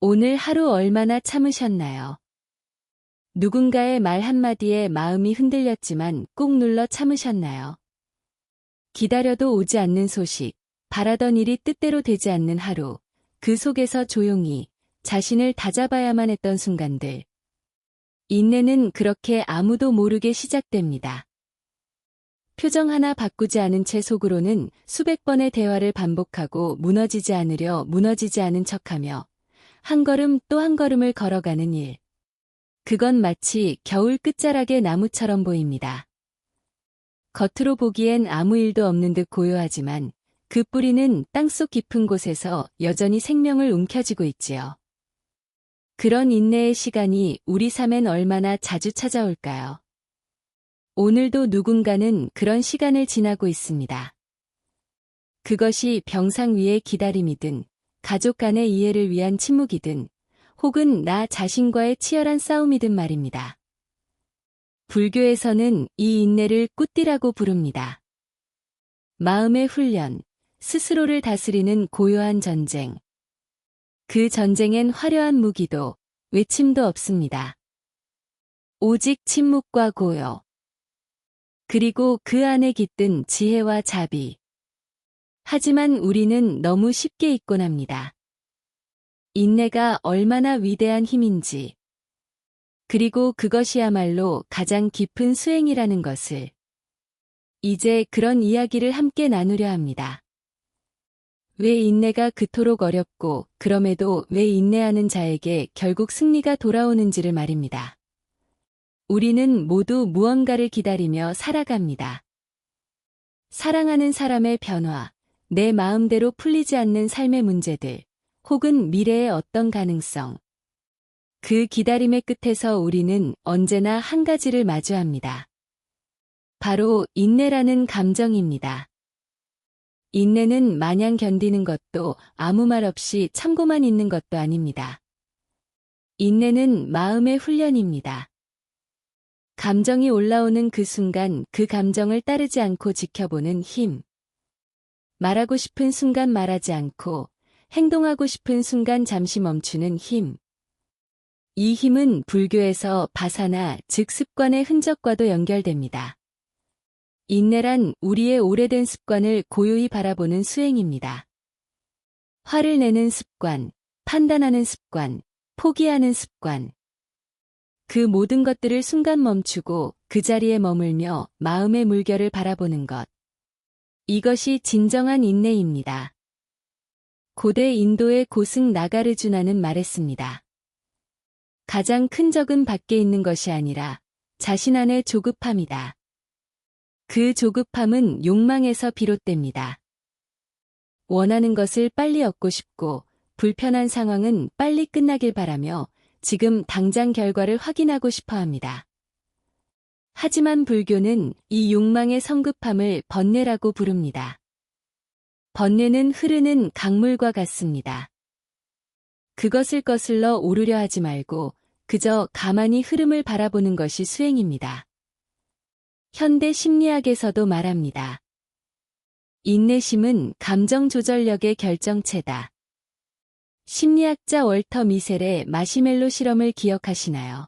오늘 하루 얼마나 참으셨나요? 누군가의 말 한마디에 마음이 흔들렸지만 꾹 눌러 참으셨나요? 기다려도 오지 않는 소식, 바라던 일이 뜻대로 되지 않는 하루, 그 속에서 조용히 자신을 다잡아야만 했던 순간들. 인내는 그렇게 아무도 모르게 시작됩니다. 표정 하나 바꾸지 않은 채 속으로는 수백 번의 대화를 반복하고 무너지지 않으려 무너지지 않은 척하며 한 걸음 또 한 걸음을 걸어가는 일. 그건 마치 겨울 끝자락의 나무처럼 보입니다. 겉으로 보기엔 아무 일도 없는 듯 고요하지만 그 뿌리는 땅속 깊은 곳에서 여전히 생명을 움켜쥐고 있지요. 그런 인내의 시간이 우리 삶엔 얼마나 자주 찾아올까요? 오늘도 누군가는 그런 시간을 지나고 있습니다. 그것이 병상 위의 기다림이든, 가족 간의 이해를 위한 침묵이든, 혹은 나 자신과의 치열한 싸움이든 말입니다. 불교에서는 이 인내를 굿디라고 부릅니다. 마음의 훈련, 스스로를 다스리는 고요한 전쟁. 그 전쟁엔 화려한 무기도, 외침도 없습니다. 오직 침묵과 고요. 그리고 그 안에 깃든 지혜와 자비. 하지만 우리는 너무 쉽게 잊곤 합니다. 인내가 얼마나 위대한 힘인지, 그리고 그것이야말로 가장 깊은 수행이라는 것을. 이제 그런 이야기를 함께 나누려 합니다. 왜 인내가 그토록 어렵고 그럼에도 왜 인내하는 자에게 결국 승리가 돌아오는지를 말입니다. 우리는 모두 무언가를 기다리며 살아갑니다. 사랑하는 사람의 변화, 내 마음대로 풀리지 않는 삶의 문제들, 혹은 미래의 어떤 가능성. 그 기다림의 끝에서 우리는 언제나 한 가지를 마주합니다. 바로 인내라는 감정입니다. 인내는 마냥 견디는 것도 아무 말 없이 참고만 있는 것도 아닙니다. 인내는 마음의 훈련입니다. 감정이 올라오는 그 순간 그 감정을 따르지 않고 지켜보는 힘. 말하고 싶은 순간 말하지 않고 행동하고 싶은 순간 잠시 멈추는 힘. 이 힘은 불교에서 바사나 즉 습관의 흔적과도 연결됩니다. 인내란 우리의 오래된 습관을 고요히 바라보는 수행입니다. 화를 내는 습관, 판단하는 습관, 포기하는 습관. 그 모든 것들을 순간 멈추고 그 자리에 머물며 마음의 물결을 바라보는 것. 이것이 진정한 인내입니다. 고대 인도의 고승 나가르주나는 말했습니다. 가장 큰 적은 밖에 있는 것이 아니라 자신 안의 조급함이다. 그 조급함은 욕망에서 비롯됩니다. 원하는 것을 빨리 얻고 싶고 불편한 상황은 빨리 끝나길 바라며 지금 당장 결과를 확인하고 싶어 합니다. 하지만 불교는 이 욕망의 성급함을 번뇌라고 부릅니다. 번뇌는 흐르는 강물과 같습니다. 그것을 거슬러 오르려 하지 말고 그저 가만히 흐름을 바라보는 것이 수행입니다. 현대 심리학에서도 말합니다. 인내심은 감정 조절력의 결정체다. 심리학자 월터 미셀의 마시멜로 실험을 기억하시나요?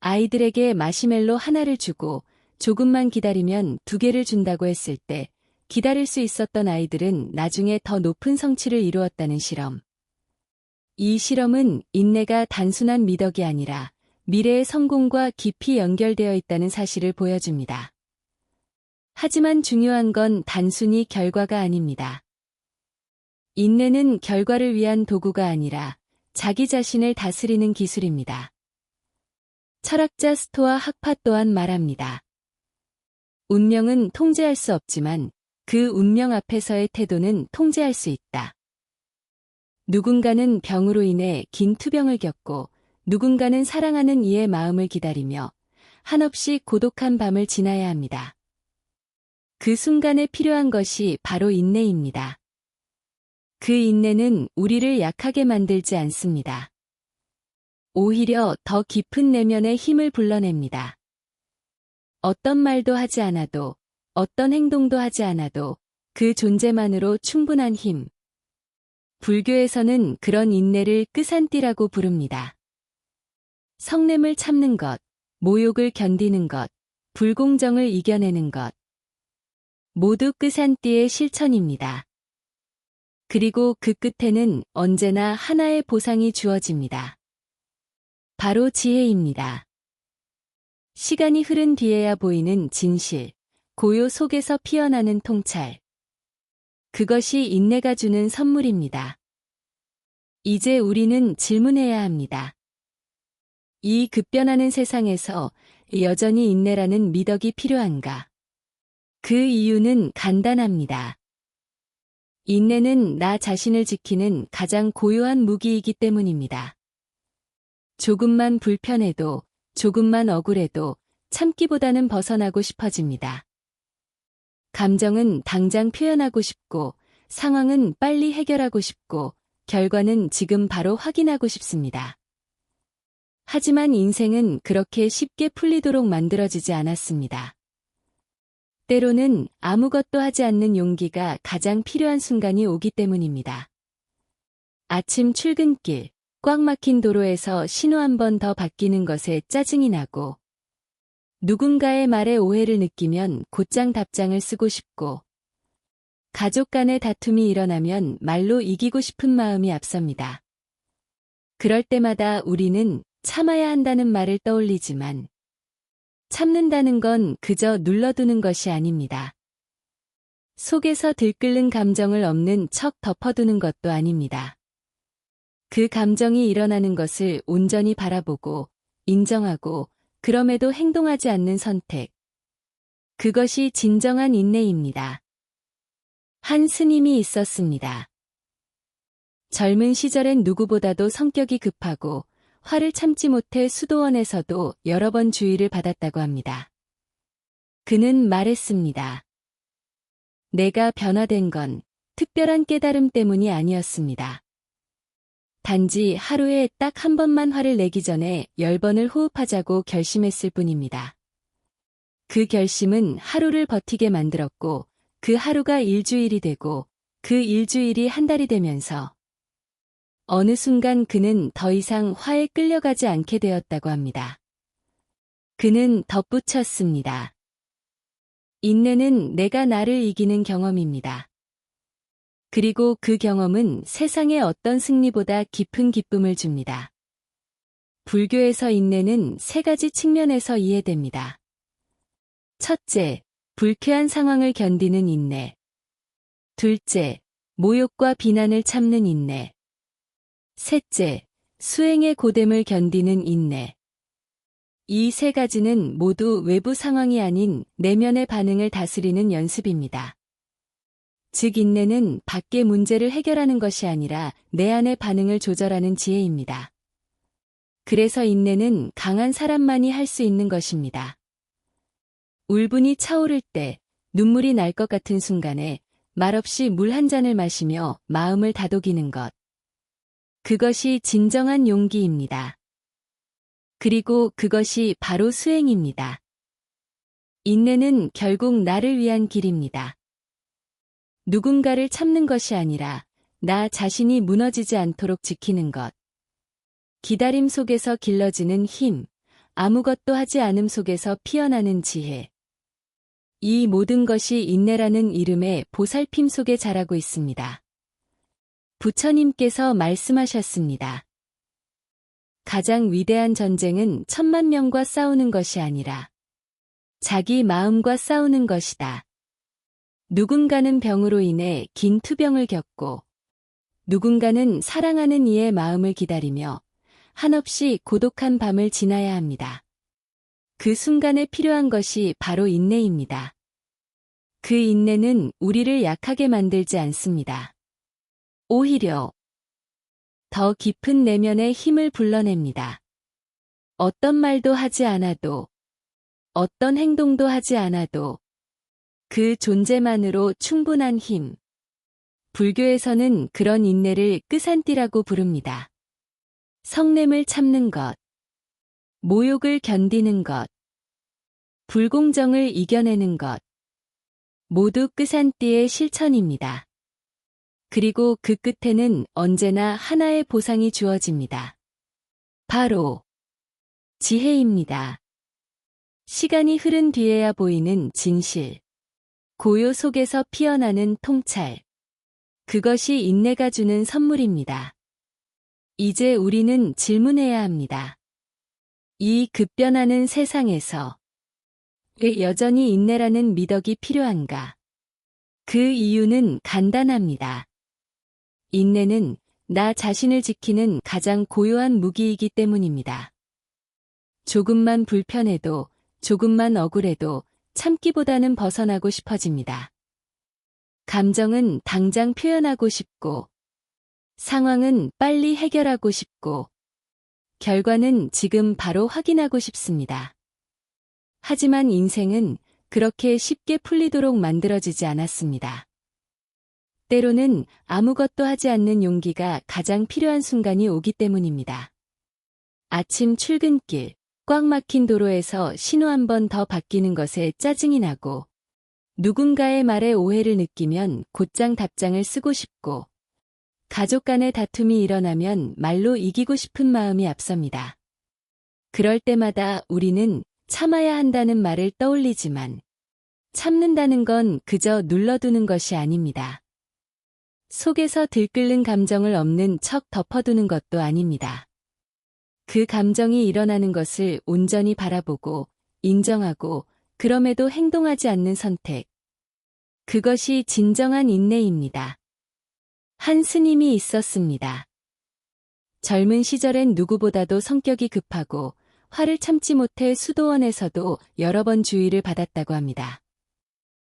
아이들에게 마시멜로 하나를 주고 조금만 기다리면 2개를 준다고 했을 때 기다릴 수 있었던 아이들은 나중에 더 높은 성취를 이루었다는 실험. 이 실험은 인내가 단순한 미덕이 아니라 미래의 성공과 깊이 연결되어 있다는 사실을 보여줍니다. 하지만 중요한 건 단순히 결과가 아닙니다. 인내는 결과를 위한 도구가 아니라 자기 자신을 다스리는 기술입니다. 철학자 스토아 학파 또한 말합니다. 운명은 통제할 수 없지만 그 운명 앞에서의 태도는 통제할 수 있다. 누군가는 병으로 인해 긴 투병을 겪고 누군가는 사랑하는 이의 마음을 기다리며 한없이 고독한 밤을 지나야 합니다. 그 순간에 필요한 것이 바로 인내입니다. 그 인내는 우리를 약하게 만들지 않습니다. 오히려 더 깊은 내면의 힘을 불러냅니다. 어떤 말도 하지 않아도, 어떤 행동도 하지 않아도 그 존재만으로 충분한 힘. 불교에서는 그런 인내를 끄산띠라고 부릅니다. 성냄을 참는 것, 모욕을 견디는 것, 불공정을 이겨내는 것. 모두 끄산띠의 실천입니다. 그리고 그 끝에는 언제나 하나의 보상이 주어집니다. 바로 지혜입니다. 시간이 흐른 뒤에야 보이는 진실, 고요 속에서 피어나는 통찰. 그것이 인내가 주는 선물입니다. 이제 우리는 질문해야 합니다. 이 급변하는 세상에서 여전히 인내라는 미덕이 필요한가? 그 이유는 간단합니다. 인내는 나 자신을 지키는 가장 고요한 무기이기 때문입니다. 조금만 불편해도, 조금만 억울해도 참기보다는 벗어나고 싶어집니다. 감정은 당장 표현하고 싶고, 상황은 빨리 해결하고 싶고, 결과는 지금 바로 확인하고 싶습니다. 하지만 인생은 그렇게 쉽게 풀리도록 만들어지지 않았습니다. 때로는 아무것도 하지 않는 용기가 가장 필요한 순간이 오기 때문입니다. 아침 출근길, 꽉 막힌 도로에서 신호 한 번 더 바뀌는 것에 짜증이 나고, 누군가의 말에 오해를 느끼면 곧장 답장을 쓰고 싶고, 가족 간의 다툼이 일어나면 말로 이기고 싶은 마음이 앞섭니다. 그럴 때마다 우리는 참아야 한다는 말을 떠올리지만, 참는다는 건 그저 눌러두는 것이 아닙니다. 속에서 들끓는 감정을 없는 척 덮어두는 것도 아닙니다. 그 감정이 일어나는 것을 온전히 바라보고, 인정하고, 그럼에도 행동하지 않는 선택. 그것이 진정한 인내입니다. 한 스님이 있었습니다. 젊은 시절엔 누구보다도 성격이 급하고 화를 참지 못해 수도원에서도 여러 번 주의를 받았다고 합니다. 그는 말했습니다. 내가 변화된 건 특별한 깨달음 때문이 아니었습니다. 단지 하루에 딱 한 번만 화를 내기 전에 10번을 호흡하자고 결심했을 뿐입니다. 그 결심은 하루를 버티게 만들었고 그 하루가 일주일이 되고 그 일주일이 한 달이 되면서 어느 순간 그는 더 이상 화에 끌려가지 않게 되었다고 합니다. 그는 덧붙였습니다. 인내는 내가 나를 이기는 경험입니다. 그리고 그 경험은 세상의 어떤 승리보다 깊은 기쁨을 줍니다. 불교에서 인내는 3가지 측면에서 이해됩니다. 첫째, 불쾌한 상황을 견디는 인내. 둘째, 모욕과 비난을 참는 인내. 셋째, 수행의 고됨을 견디는 인내. 이 3가지는 모두 외부 상황이 아닌 내면의 반응을 다스리는 연습입니다. 즉 인내는 밖의 문제를 해결하는 것이 아니라 내 안의 반응을 조절하는 지혜입니다. 그래서 인내는 강한 사람만이 할 수 있는 것입니다. 울분이 차오를 때, 눈물이 날 것 같은 순간에 말없이 물 한 잔을 마시며 마음을 다독이는 것. 그것이 진정한 용기입니다. 그리고 그것이 바로 수행입니다. 인내는 결국 나를 위한 길입니다. 누군가를 참는 것이 아니라 나 자신이 무너지지 않도록 지키는 것. 기다림 속에서 길러지는 힘, 아무것도 하지 않음 속에서 피어나는 지혜. 이 모든 것이 인내라는 이름의 보살핌 속에 자라고 있습니다. 부처님께서 말씀하셨습니다. 가장 위대한 전쟁은 1000만 명과 싸우는 것이 아니라 자기 마음과 싸우는 것이다. 누군가는 병으로 인해 긴 투병을 겪고 누군가는 사랑하는 이의 마음을 기다리며 한없이 고독한 밤을 지나야 합니다. 그 순간에 필요한 것이 바로 인내입니다. 그 인내는 우리를 약하게 만들지 않습니다. 오히려 더 깊은 내면의 힘을 불러냅니다. 어떤 말도 하지 않아도, 어떤 행동도 하지 않아도 그 존재만으로 충분한 힘. 불교에서는 그런 인내를 끄산띠라고 부릅니다. 성냄을 참는 것, 모욕을 견디는 것, 불공정을 이겨내는 것. 모두 끄산띠의 실천입니다. 그리고 그 끝에는 언제나 하나의 보상이 주어집니다. 바로 지혜입니다. 시간이 흐른 뒤에야 보이는 진실. 고요 속에서 피어나는 통찰. 그것이 인내가 주는 선물입니다. 이제 우리는 질문해야 합니다. 이 급변하는 세상에서 왜 여전히 인내라는 미덕이 필요한가? 그 이유는 간단합니다. 인내는 나 자신을 지키는 가장 고요한 무기이기 때문입니다. 조금만 불편해도, 조금만 억울해도 참기보다는 벗어나고 싶어집니다. 감정은 당장 표현하고 싶고, 상황은 빨리 해결하고 싶고, 결과는 지금 바로 확인하고 싶습니다. 하지만 인생은 그렇게 쉽게 풀리도록 만들어지지 않았습니다. 때로는 아무것도 하지 않는 용기가 가장 필요한 순간이 오기 때문입니다. 아침 출근길, 꽉 막힌 도로에서 신호 한 번 더 바뀌는 것에 짜증이 나고, 누군가의 말에 오해를 느끼면 곧장 답장을 쓰고 싶고, 가족 간의 다툼이 일어나면 말로 이기고 싶은 마음이 앞섭니다. 그럴 때마다 우리는 참아야 한다는 말을 떠올리지만, 참는다는 건 그저 눌러두는 것이 아닙니다. 속에서 들끓는 감정을 없는 척 덮어두는 것도 아닙니다. 그 감정이 일어나는 것을 온전히 바라보고, 인정하고, 그럼에도 행동하지 않는 선택. 그것이 진정한 인내입니다. 한 스님이 있었습니다. 젊은 시절엔 누구보다도 성격이 급하고 화를 참지 못해 수도원에서도 여러 번 주의를 받았다고 합니다.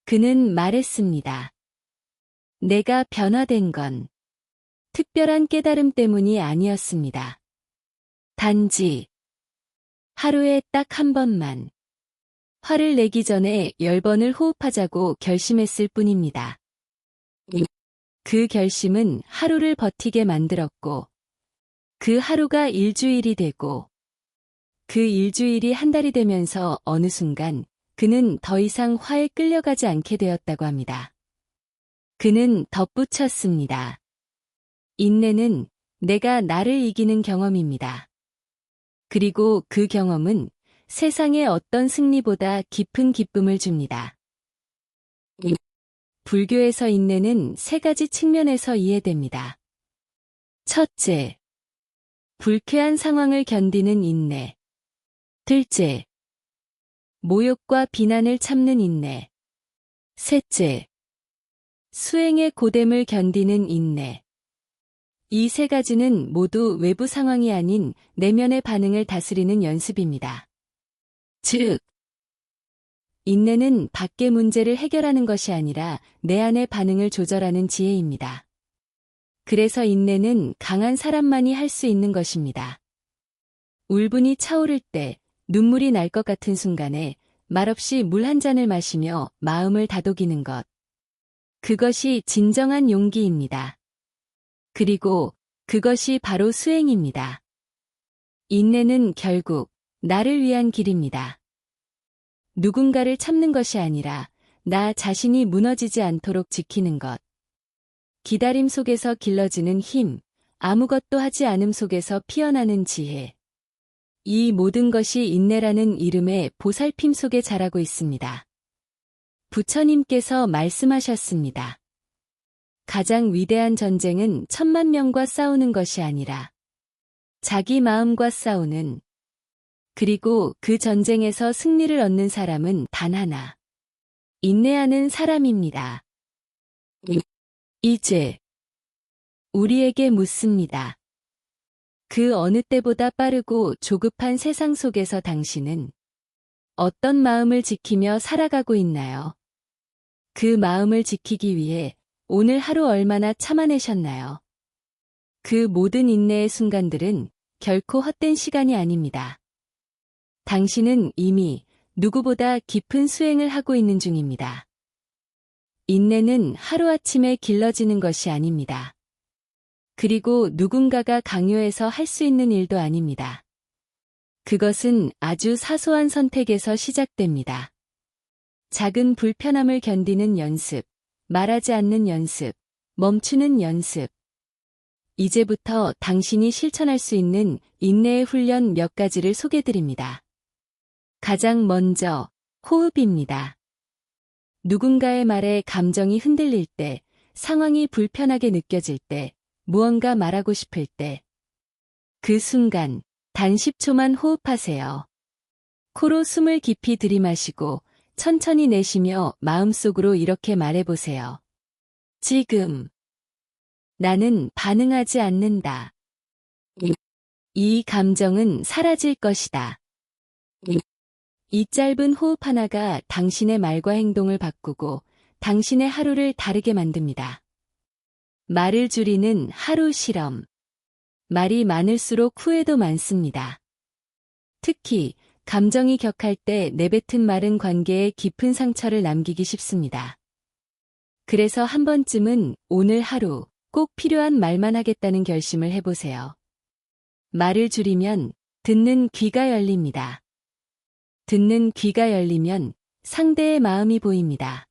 그는 말했습니다. 내가 변화된 건 특별한 깨달음 때문이 아니었습니다. 단지 하루에 딱 한 번만 화를 내기 전에 10번을 호흡하자고 결심했을 뿐입니다. 그 결심은 하루를 버티게 만들었고, 그 하루가 일주일이 되고, 그 일주일이 한 달이 되면서 어느 순간 그는 더 이상 화에 끌려가지 않게 되었다고 합니다. 그는 덧붙였습니다. 인내는 내가 나를 이기는 경험입니다. 그리고 그 경험은 세상의 어떤 승리보다 깊은 기쁨을 줍니다. 불교에서 인내는 세 가지 측면에서 이해됩니다. 첫째, 불쾌한 상황을 견디는 인내. 둘째, 모욕과 비난을 참는 인내. 셋째, 수행의 고됨을 견디는 인내. 이 세 가지는 모두 외부 상황이 아닌 내면의 반응을 다스리는 연습입니다. 즉, 인내는 밖의 문제를 해결하는 것이 아니라 내 안의 반응을 조절하는 지혜입니다. 그래서 인내는 강한 사람만이 할 수 있는 것입니다. 울분이 차오를 때, 눈물이 날 것 같은 순간에 말없이 물 한 잔을 마시며 마음을 다독이는 것. 그것이 진정한 용기입니다. 그리고 그것이 바로 수행입니다. 인내는 결국 나를 위한 길입니다. 누군가를 참는 것이 아니라 나 자신이 무너지지 않도록 지키는 것. 기다림 속에서 길러지는 힘, 아무것도 하지 않음 속에서 피어나는 지혜. 이 모든 것이 인내라는 이름의 보살핌 속에 자라고 있습니다. 부처님께서 말씀하셨습니다. 가장 위대한 전쟁은 10,000명과 싸우는 것이 아니라 자기 마음과 싸우는, 그리고 그 전쟁에서 승리를 얻는 사람은 단 하나. 인내하는 사람입니다. 이제 우리에게 묻습니다. 그 어느 때보다 빠르고 조급한 세상 속에서 당신은 어떤 마음을 지키며 살아가고 있나요? 그 마음을 지키기 위해 오늘 하루 얼마나 참아내셨나요? 그 모든 인내의 순간들은 결코 헛된 시간이 아닙니다. 당신은 이미 누구보다 깊은 수행을 하고 있는 중입니다. 인내는 하루아침에 길러지는 것이 아닙니다. 그리고 누군가가 강요해서 할 수 있는 일도 아닙니다. 그것은 아주 사소한 선택에서 시작됩니다. 작은 불편함을 견디는 연습, 말하지 않는 연습, 멈추는 연습. 이제부터 당신이 실천할 수 있는 인내의 훈련 몇 가지를 소개드립니다. 가장 먼저, 호흡입니다. 누군가의 말에 감정이 흔들릴 때, 상황이 불편하게 느껴질 때, 무언가 말하고 싶을 때, 그 순간, 단 10초만 호흡하세요. 코로 숨을 깊이 들이마시고, 천천히 내쉬며 마음속으로 이렇게 말해보세요. 지금. 나는 반응하지 않는다. 이 감정은 사라질 것이다. 이 짧은 호흡 하나가 당신의 말과 행동을 바꾸고 당신의 하루를 다르게 만듭니다. 말을 줄이는 하루 실험. 말이 많을수록 후회도 많습니다. 특히 감정이 격할 때 내뱉은 말은 관계에 깊은 상처를 남기기 쉽습니다. 그래서 한 번쯤은 오늘 하루 꼭 필요한 말만 하겠다는 결심을 해보세요. 말을 줄이면 듣는 귀가 열립니다. 듣는 귀가 열리면 상대의 마음이 보입니다.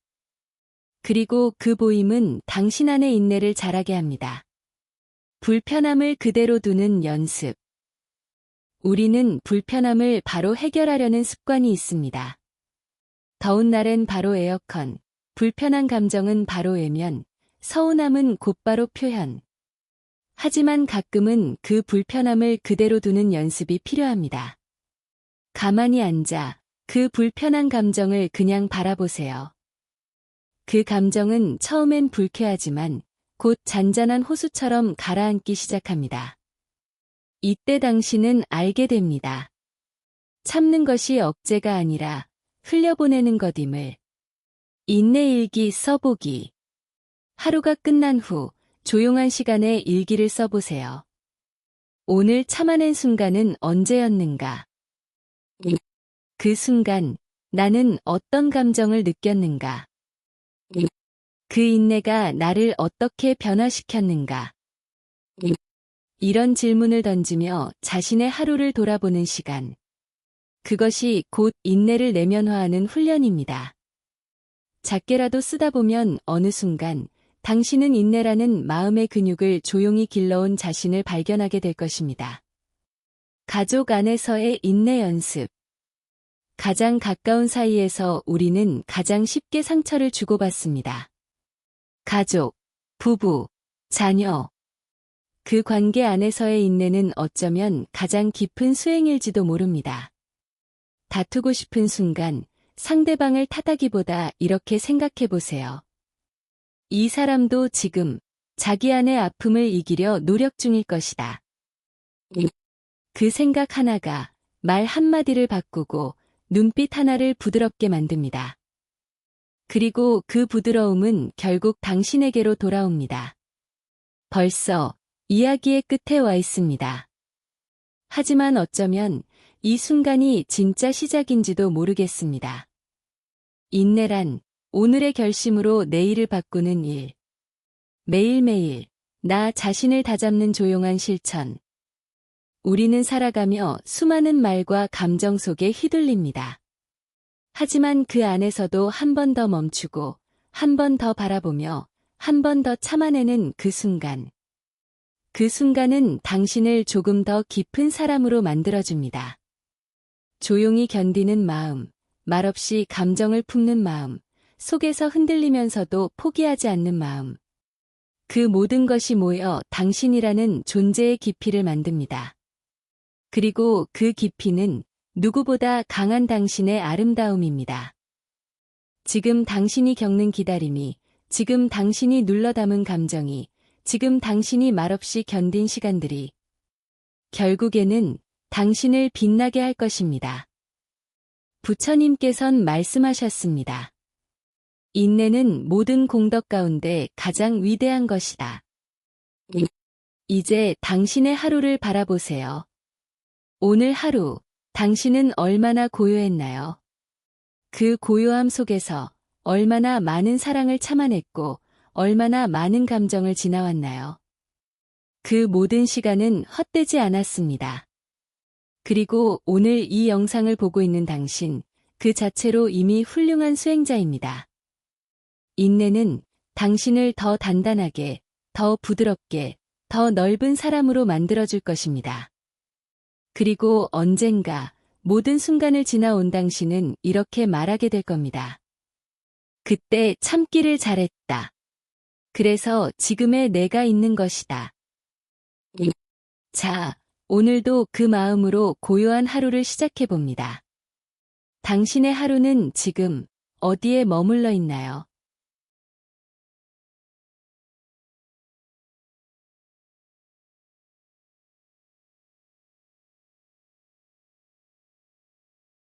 그리고 그 보임은 당신 안의 인내를 자라게 합니다. 불편함을 그대로 두는 연습. 우리는 불편함을 바로 해결하려는 습관이 있습니다. 더운 날엔 바로 에어컨, 불편한 감정은 바로 외면, 서운함은 곧바로 표현. 하지만 가끔은 그 불편함을 그대로 두는 연습이 필요합니다. 가만히 앉아 그 불편한 감정을 그냥 바라보세요. 그 감정은 처음엔 불쾌하지만 곧 잔잔한 호수처럼 가라앉기 시작합니다. 이때 당신은 알게 됩니다. 참는 것이 억제가 아니라 흘려보내는 것임을. 인내일기 써보기. 하루가 끝난 후 조용한 시간에 일기를 써보세요. 오늘 참아낸 순간은 언제였는가? 그 순간 나는 어떤 감정을 느꼈는가? 그 인내가 나를 어떻게 변화시켰는가? 이런 질문을 던지며 자신의 하루를 돌아보는 시간. 그것이 곧 인내를 내면화하는 훈련입니다. 작게라도 쓰다 보면 어느 순간 당신은 인내라는 마음의 근육을 조용히 길러온 자신을 발견하게 될 것입니다. 가족 안에서의 인내 연습. 가장 가까운 사이에서 우리는 가장 쉽게 상처를 주고받습니다. 가족, 부부, 자녀. 그 관계 안에서의 인내는 어쩌면 가장 깊은 수행일지도 모릅니다. 다투고 싶은 순간 상대방을 탓하기보다 이렇게 생각해 보세요. 이 사람도 지금 자기 안의 아픔을 이기려 노력 중일 것이다. 그 생각 하나가 말 한마디를 바꾸고 눈빛 하나를 부드럽게 만듭니다. 그리고 그 부드러움은 결국 당신에게로 돌아옵니다. 벌써 이야기의 끝에 와 있습니다. 하지만 어쩌면 이 순간이 진짜 시작인지도 모르겠습니다. 인내란 오늘의 결심으로 내일을 바꾸는 일. 매일매일 나 자신을 다잡는 조용한 실천. 우리는 살아가며 수많은 말과 감정 속에 휘둘립니다. 하지만 그 안에서도 한 번 더 멈추고 한 번 더 바라보며 한 번 더 참아내는 그 순간. 그 순간은 당신을 조금 더 깊은 사람으로 만들어줍니다. 조용히 견디는 마음, 말없이 감정을 품는 마음, 속에서 흔들리면서도 포기하지 않는 마음. 그 모든 것이 모여 당신이라는 존재의 깊이를 만듭니다. 그리고 그 깊이는 누구보다 강한 당신의 아름다움입니다. 지금 당신이 겪는 기다림이, 지금 당신이 눌러 담은 감정이, 지금 당신이 말없이 견딘 시간들이 결국에는 당신을 빛나게 할 것입니다. 부처님께선 말씀하셨습니다. 인내는 모든 공덕 가운데 가장 위대한 것이다. 이제 당신의 하루를 바라보세요. 오늘 하루, 당신은 얼마나 고요했나요? 그 고요함 속에서 얼마나 많은 사랑을 참아냈고, 얼마나 많은 감정을 지나왔나요? 그 모든 시간은 헛되지 않았습니다. 그리고 오늘 이 영상을 보고 있는 당신, 그 자체로 이미 훌륭한 수행자입니다. 인내는 당신을 더 단단하게, 더 부드럽게, 더 넓은 사람으로 만들어줄 것입니다. 그리고 언젠가 모든 순간을 지나온 당신은 이렇게 말하게 될 겁니다. 그때 참기를 잘했다. 그래서 지금의 내가 있는 것이다. 자, 오늘도 그 마음으로 고요한 하루를 시작해 봅니다. 당신의 하루는 지금 어디에 머물러 있나요?